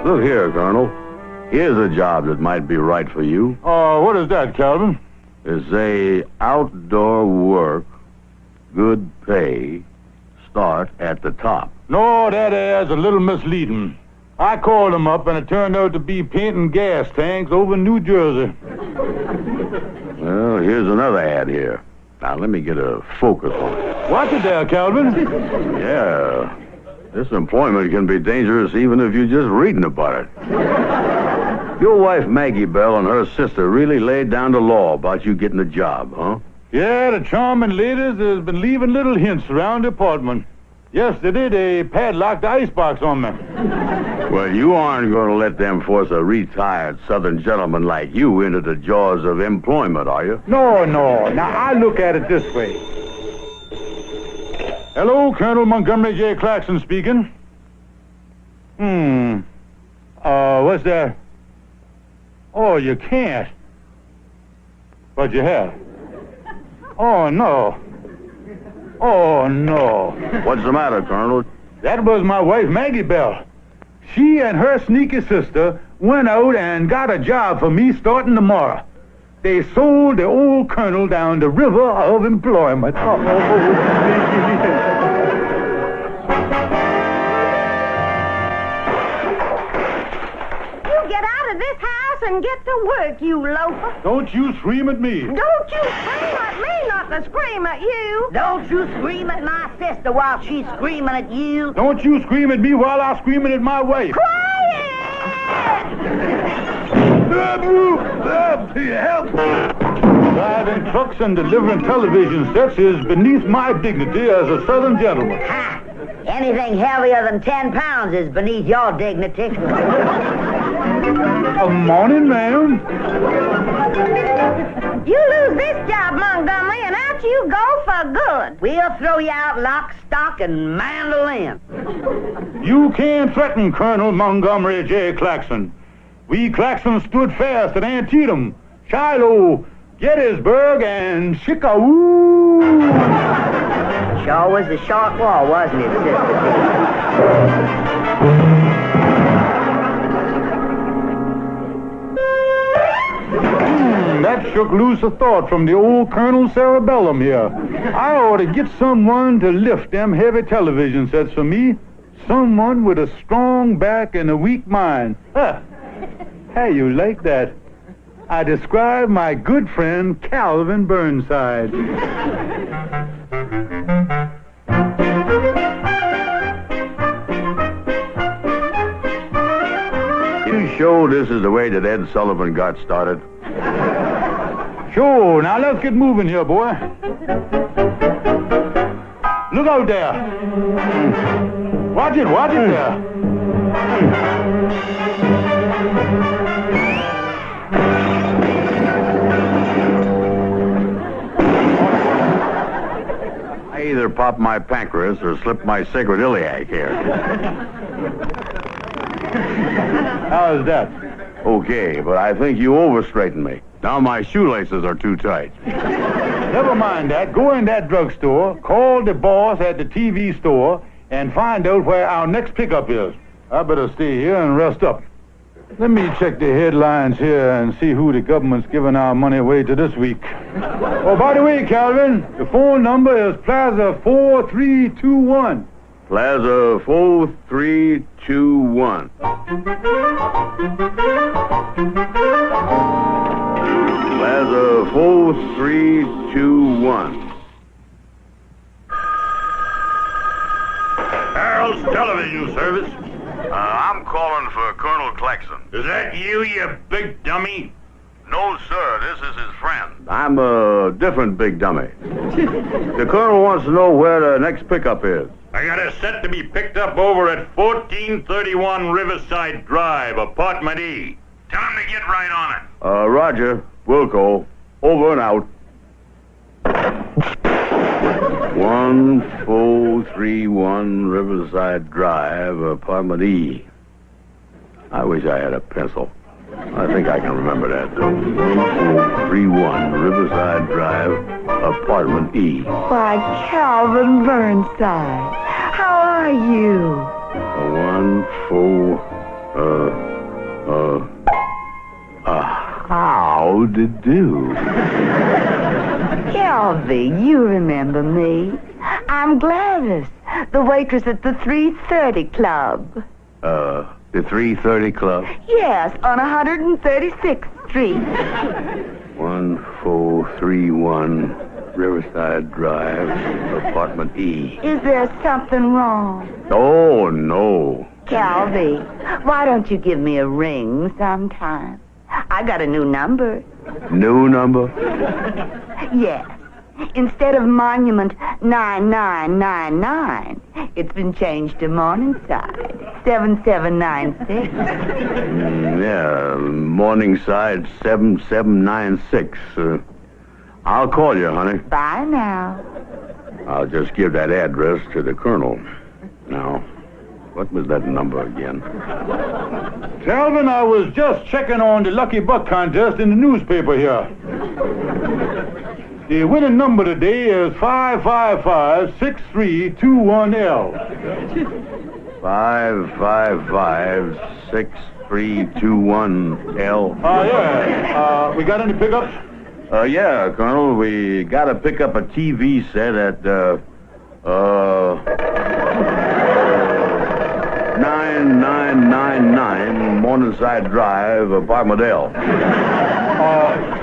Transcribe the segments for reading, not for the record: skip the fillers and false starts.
Look here, Colonel. Here's a job that might be right for you. Oh, what is that, Calvin? It's a outdoor work, good pay, start at the top. No, that air's a little misleading. I called him up, and it turned out to be painting gas tanks over in New Jersey. Well, here's another ad here. Now, let me get a focus on it. Watch it there, Calvin. Yeah. This employment can be dangerous even if you're just reading about it. Your wife, Maggie Belle, and her sister really laid down the law about you getting a job, huh? Yeah, the charming ladies has been leaving little hints around the apartment. Yesterday, they padlocked the icebox on me. Well, you aren't going to let them force a retired Southern gentleman like you into the jaws of employment, are you? No. Now, I look at it this way. Hello, Colonel Montgomery J. Klaxon speaking. What's that? Oh, you can't. But you have. Oh, no. What's the matter, Colonel? That was my wife, Maggie Belle. She and her sneaky sister went out and got a job for me starting tomorrow. They sold the old colonel down the river of employment. You get out of this house and get to work, you loafer. Don't you scream at me. Don't you scream at me, not to scream at you. Don't you scream at my sister while she's screaming at you. Don't you scream at me while I'm screaming at my wife. Quiet! Help! Driving trucks and delivering television sets is beneath my dignity as a Southern gentleman. Ha! Anything heavier than 10 pounds is beneath your dignity. Morning, ma'am. You lose this job, Montgomery, and out you go for good. We'll throw you out lock, stock, and mandolin. You can't threaten Colonel Montgomery J. Klaxon. We Klaxon stood fast at Antietam, Shiloh, Gettysburg, and Chicago. Sure was a short war, wasn't it, Sister? That shook loose a thought from the old Colonel Cerebellum here. I ought to get someone to lift them heavy television sets for me. Someone with a strong back and a weak mind. Huh. Hey, you like that? I describe my good friend Calvin Burnside. You sure this is the way that Ed Sullivan got started? Sure. Now let's get moving here, boy. Look out there. Watch it there. I either pop my pancreas or slip my sacroiliac here. How's that? Okay, but I think you over-straightened me. Now my shoelaces are too tight. Never mind that. Go in that drugstore, call the boss at the TV store, and find out where our next pickup is. I better stay here and rest up. Let me check the headlines here and see who the government's giving our money away to this week. Oh, by the way, Calvin, the phone number is Plaza 4321. Plaza 4321. Plaza 4321. Harold's Television Service. I'm calling for Colonel Klaxon. Is that you big dummy? No, sir. This is his friend. I'm a different big dummy. The colonel wants to know where the next pickup is. I got a set to be picked up over at 1431 Riverside Drive, apartment E. Tell him to get right on it. Roger. Wilco. Over and out. 1431 Riverside Drive, apartment E. I wish I had a pencil. I think I can remember that. 1431 Riverside Drive, apartment E. Why, Calvin Burnside, how are you? How'd it do? Calvin, you remember me. I'm Gladys, the waitress at the 330 Club. The 330 Club? Yes, on 136th Street. 1431 Riverside Drive, apartment E. Is there something wrong? Oh, no. Calvin, why don't you give me a ring sometime? I got a new number. New number? Yes. Instead of Monument 9999, it's been changed to Morningside 7796. Yeah, Morningside 7796. I'll call you, honey. Bye now. I'll just give that address to the colonel. Now, what was that number again? Calvin, I was just checking on the Lucky Buck contest in the newspaper here. The winning number today is 555-6321L. 555-6321L. Yeah. We got any pickups? Yeah, Colonel. We got to pick up a TV set at, 9999 Morningside Drive, apartment L.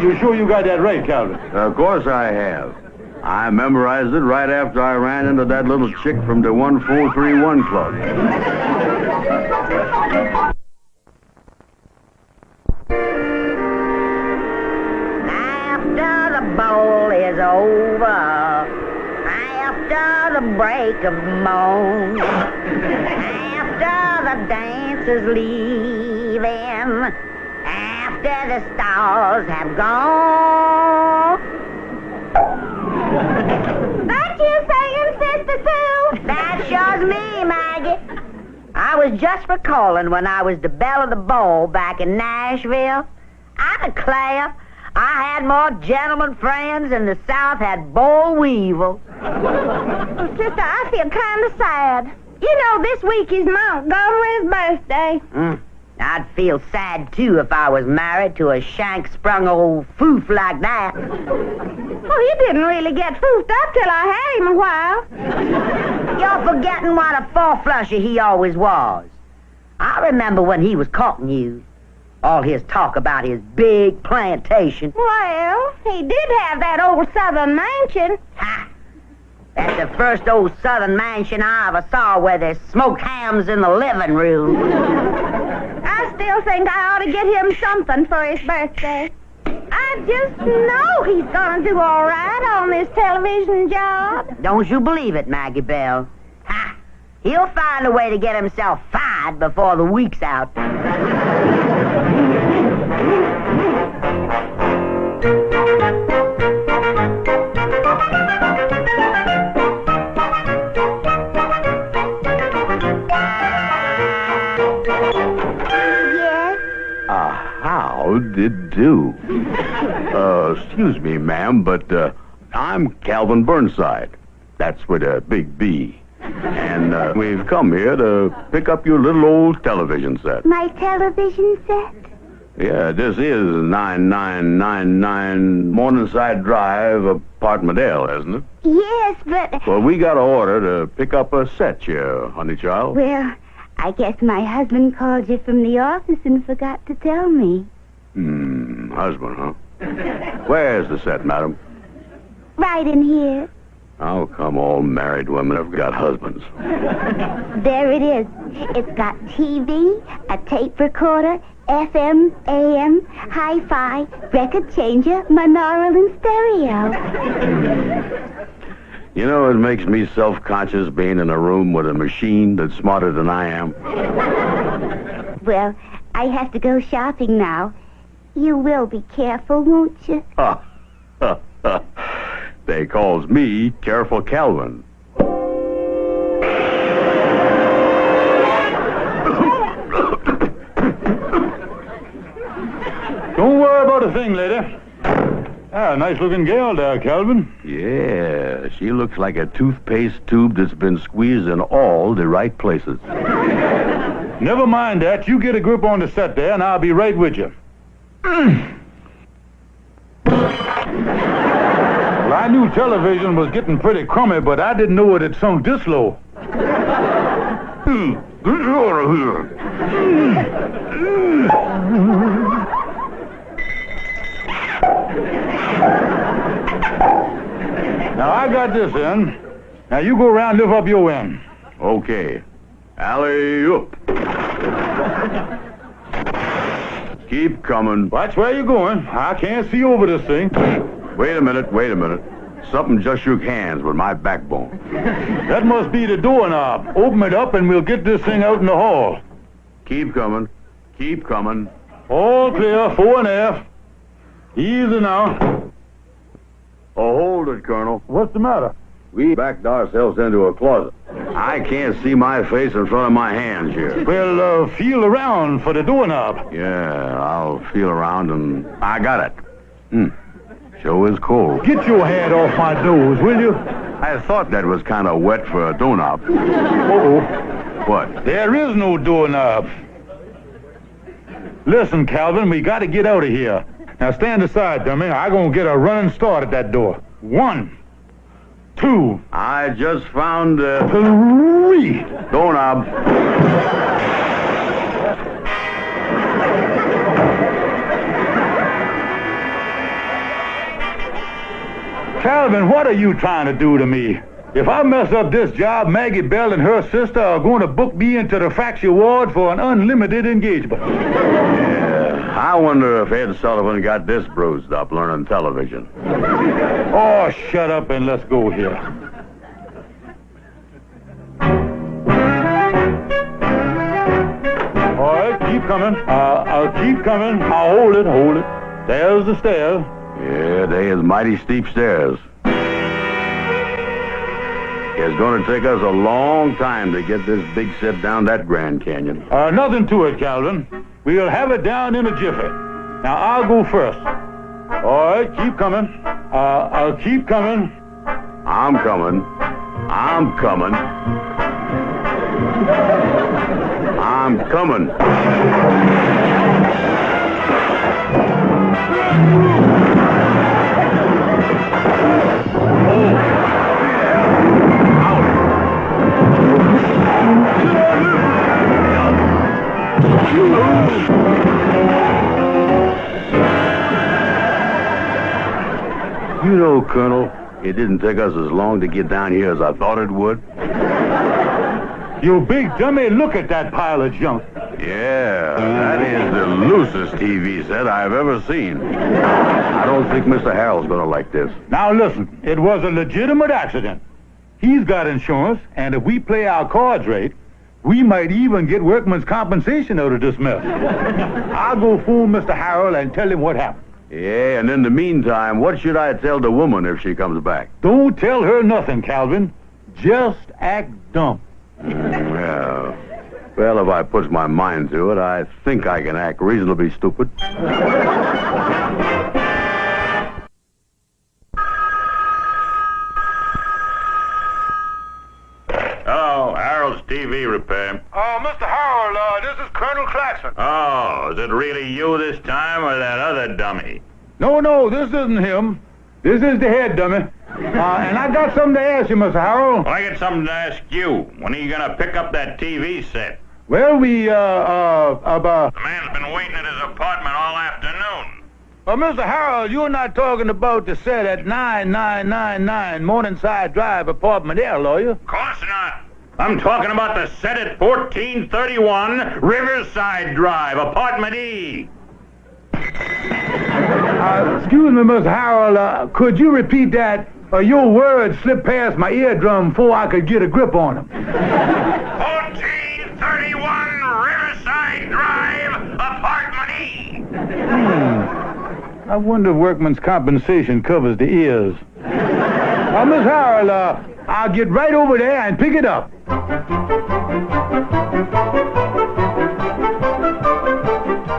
You sure you got that right, Calvin? Of course I have. I memorized it right after I ran into that little chick from the 1431 Club. After the ball is over, after the break of morn, after the dance is leaving, after the stars have gone. That you singing, Sister Sue? That shows me, Maggie. I was just recalling when I was the belle of the ball back in Nashville. I declare, I had more gentlemen friends than the South had boll weevil. Well, Sister, I feel kind of sad. You know, this week is Montgomery's birthday. I'd feel sad, too, if I was married to a shank-sprung old foof like that. Well, he didn't really get foofed up till I had him a while. You're forgetting what a four-flusher he always was. I remember when he was courting you. All his talk about his big plantation. Well, he did have that old southern mansion. Ha! That's the first old southern mansion I ever saw where there's smoked hams in the living room. I still think I ought to get him something for his birthday. I just know he's gonna do all right on this television job. Don't you believe it, Maggie Belle? Ha! He'll find a way to get himself fired before the week's out. How'd it do? Excuse me, ma'am, but I'm Calvin Burnside. That's with a big B. And we've come here to pick up your little old television set. My television set? Yeah, this is 9999 Morningside Drive, apartment L, isn't it? Yes, but... Well, we got an order to pick up a set here, honey child. Well, I guess my husband called you from the office and forgot to tell me. Husband, huh? Where's the set, madam? Right in here. How come all married women have got husbands? There it is. It's got TV, a tape recorder, FM, AM, hi-fi, record changer, monaural, and stereo. You know, it makes me self-conscious being in a room with a machine that's smarter than I am. Well, I have to go shopping now. You will be careful, won't you? They calls me Careful Calvin. Don't worry about a thing, lady. Ah, nice-looking gal there, Calvin. Yeah, she looks like a toothpaste tube that's been squeezed in all the right places. Never mind that. You get a grip on the set there, and I'll be right with you. Well, I knew television was getting pretty crummy, but I didn't know it had sunk this low. Get out of here. Now, I got this end. Now, you go around and lift up your end. Okay. Alley-oop. Keep coming. Watch where you're going. I can't see over this thing. Wait a minute. Something just shook hands with my backbone. That must be the doorknob. Open it up and we'll get this thing out in the hall. Keep coming. All clear, 4.5. Easy now. Oh, hold it, Colonel. What's the matter? We backed ourselves into a closet. I can't see my face in front of my hands here. Well, feel around for the doorknob. Yeah, I'll feel around and I got it. Sure is cold. Get your hand off my nose, will you? I thought that was kind of wet for a doorknob. Uh-oh. What? There is no doorknob. Listen, Calvin, we got to get out of here. Now stand aside, dummy. I'm going to get a running start at that door. 1, 2. I just found 3. doorknob. Calvin, what are you trying to do to me? If I mess up this job, Maggie Belle and her sister are going to book me into the Faxi Ward for an unlimited engagement. Yeah, I wonder if Ed Sullivan got this bruised up learning television. Oh, shut up and let's go here. All right, keep coming. I'll keep coming. I'll hold it. There's the stairs. Yeah, they is mighty steep stairs. It's going to take us a long time to get this big set down that Grand Canyon. Nothing to it, Calvin. We'll have it down in a jiffy. Now, I'll go first. All right, keep coming. I'll keep coming. I'm coming. You know, Colonel, it didn't take us as long to get down here as I thought it would. You big dummy, look at that pile of junk. Yeah, that is the loosest TV set I've ever seen. I don't think Mr. Harold's gonna like this. Now listen, it was a legitimate accident. He's got insurance, and if we play our cards right, we might even get workman's compensation out of this mess. I'll go fool Mr. Harold and tell him what happened. Yeah, and in the meantime, what should I tell the woman if she comes back? Don't tell her nothing, Calvin. Just act dumb. Yeah. Well, if I puts my mind to it, I think I can act reasonably stupid. Oh, Harold's TV repair. Oh, Mr. Harold, this is Colonel Klaxon. Oh, is it really you this time or that other dummy? No, this isn't him. This is the head dummy. And I got something to ask you, Mr. Harold. Well, I got something to ask you. When are you going to pick up that TV set? Well, The man's been waiting at his apartment all afternoon. Mr. Harold, you're not talking about the set at 9999 Morningside Drive, apartment L, are you? Of course not. I'm talking about the set at 1431 Riverside Drive, apartment E. Excuse me, Mr. Harold, could you repeat that? Your words slipped past my eardrum before I could get a grip on them. 1431 Riverside Drive, apartment E. I wonder if workman's compensation covers the ears. Miss Harold, I'll get right over there and pick it up.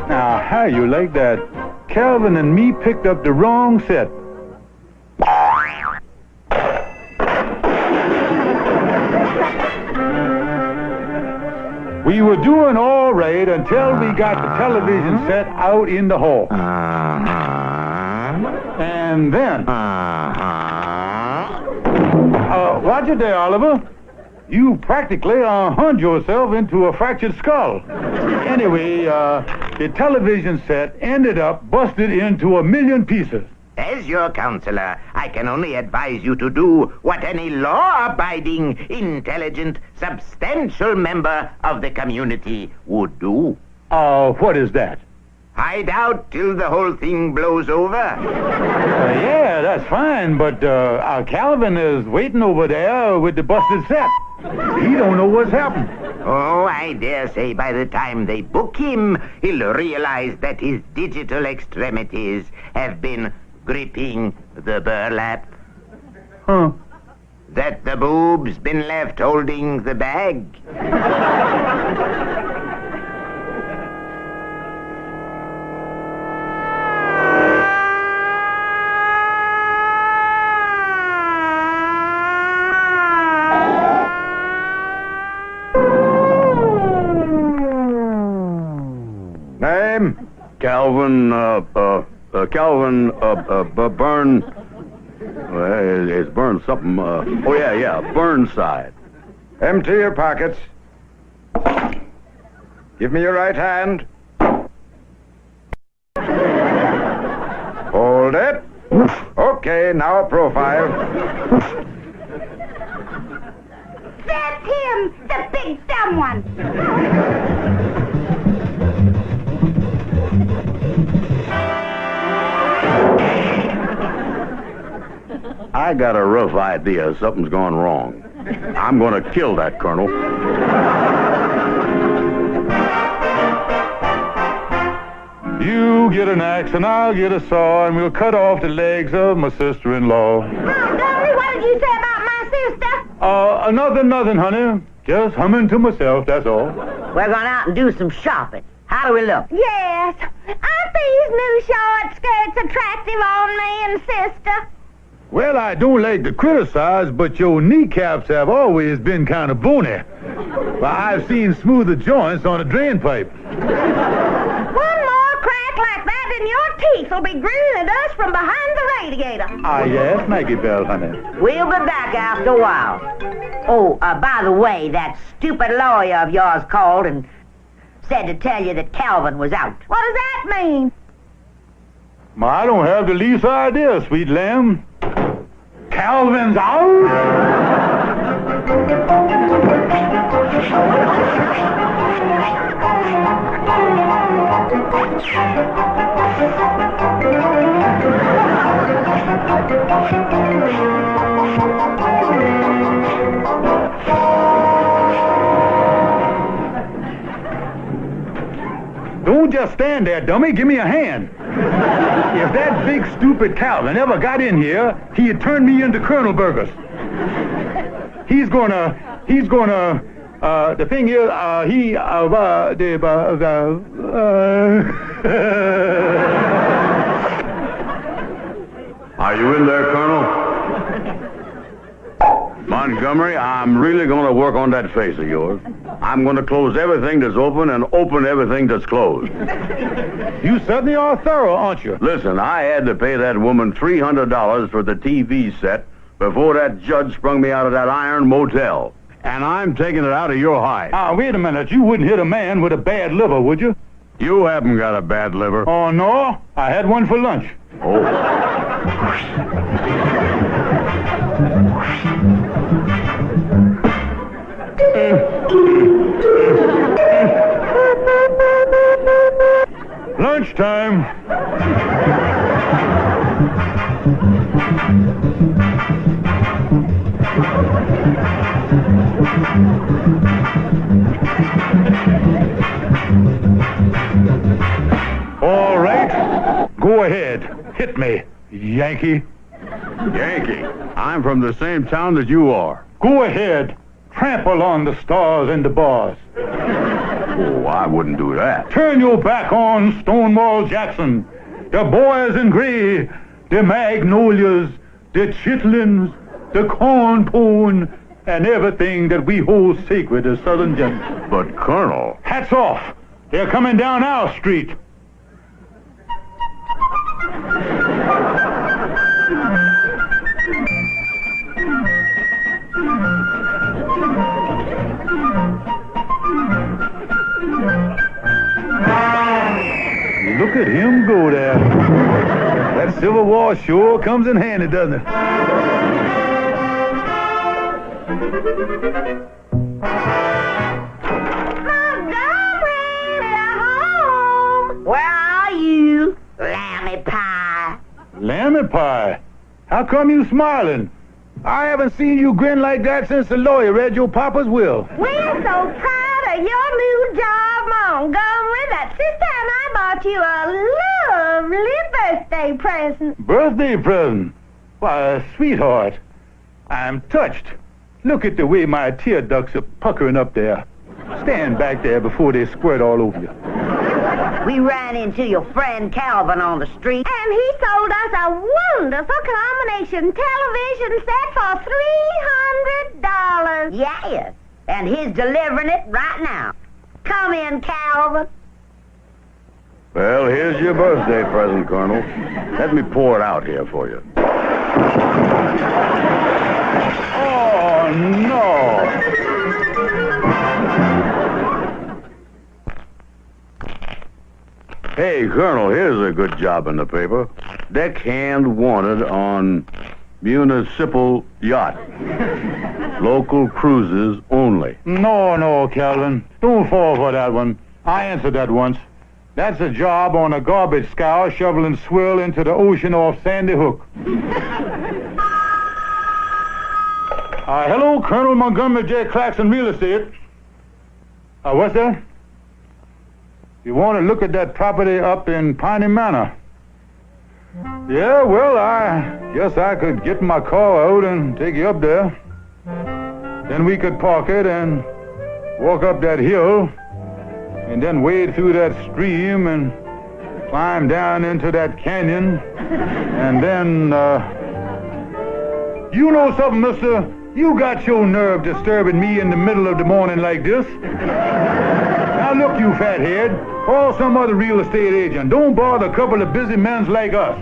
Now, how you like that? Calvin and me picked up the wrong set. We were doing all right until we got the television set out in the hall. And then... watch it there, Oliver. You practically hung yourself into a fractured skull. Anyway, the television set ended up busted into 1,000,000 pieces. As your counselor, I can only advise you to do what any law-abiding, intelligent, substantial member of the community would do. What is that? Hide out till the whole thing blows over. Yeah, that's fine, but Calvin is waiting over there with the busted set. He don't know what's happened. Oh, I dare say by the time they book him, he'll realize that his digital extremities have been gripping the burlap. Huh? That the boob's been left holding the bag. Name? Calvin Burn... it's Burn something, Burnside. Empty your pockets. Give me your right hand. Hold it. Okay, now a profile. That's him, the big dumb one. I got a rough idea something's gone wrong. I'm going to kill that colonel. You get an axe and I'll get a saw and we'll cut off the legs of my sister-in-law. Montgomery, what did you say about my sister? Nothing, honey. Just humming to myself, that's all. We're going out and do some shopping. How do we look? Yes. Aren't these new short skirts attractive on me and sister? Well, I don't like to criticize, but your kneecaps have always been kind of bony. Well, I've seen smoother joints on a drain pipe. One more crack like that and your teeth will be grinning at us from behind the radiator. Yes, Maggie Belle, honey. We'll be back after a while. Oh, by the way, that stupid lawyer of yours called and said to tell you that Calvin was out. What does that mean? I don't have the least idea, sweet lamb. Calvin's out? Don't just stand there, dummy. Give me a hand. If that big, stupid Calvin ever got in here, he'd turn me into Colonel Burgers. The thing is, Are you in there, Colonel? Montgomery, I'm really going to work on that face of yours. I'm going to close everything that's open and open everything that's closed. You certainly are thorough, aren't you? Listen, I had to pay that woman $300 for the TV set before that judge sprung me out of that iron motel. And I'm taking it out of your hide. Wait a minute. You wouldn't hit a man with a bad liver, would you? You haven't got a bad liver. Oh, no? I had one for lunch. Oh. Lunchtime. All right. Go ahead. Hit me, Yankee. Yankee, I'm from the same town that you are. Go ahead. Trample on the stars and the bars. Oh, I wouldn't do that. Turn your back on Stonewall Jackson, the boys in gray, the magnolias, the chitlins, the corn pone, and everything that we hold sacred as Southern gentlemen. But, Colonel... Hats off. They're coming down our street. Look at him go there. That Civil War sure comes in handy, doesn't it? Montgomery, we're home. Where are you, lammy pie? Lammy pie? How come you smiling? I haven't seen you grin like that since the lawyer read your papa's will. We're so proud of your new job, Montgomery, that this time I bought you a lovely birthday present. Birthday present? Why, sweetheart, I'm touched. Look at the way my tear ducts are puckering up there. Stand back there before they squirt all over you. We ran into your friend Calvin on the street. And he sold us a wonderful combination television set for $300. Yes, and he's delivering it right now. Come in, Calvin. Well, here's your birthday present, Colonel. Let me pour it out here for you. Oh, no. Hey, Colonel, here's a good job in the paper. Deckhand wanted on municipal yacht. Local cruises only. No, Calvin. Don't fall for that one. I answered that once. That's a job on a garbage scour shoveling swill into the ocean off Sandy Hook. Hello, Colonel Montgomery J. Klaxon Real Estate. What's that? You want to look at that property up in Piney Manor? Yeah, well, I guess I could get my car out and take you up there. Then we could park it and walk up that hill and then wade through that stream and climb down into that canyon. And then, you know something, mister? You got your nerve disturbing me in the middle of the morning like this. Now look, you fathead. Call some other real estate agent. Don't bother a couple of busy men like us.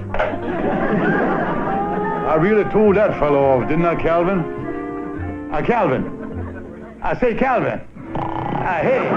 I really told that fellow off, didn't I, Calvin? Calvin. I say, Calvin. Hey.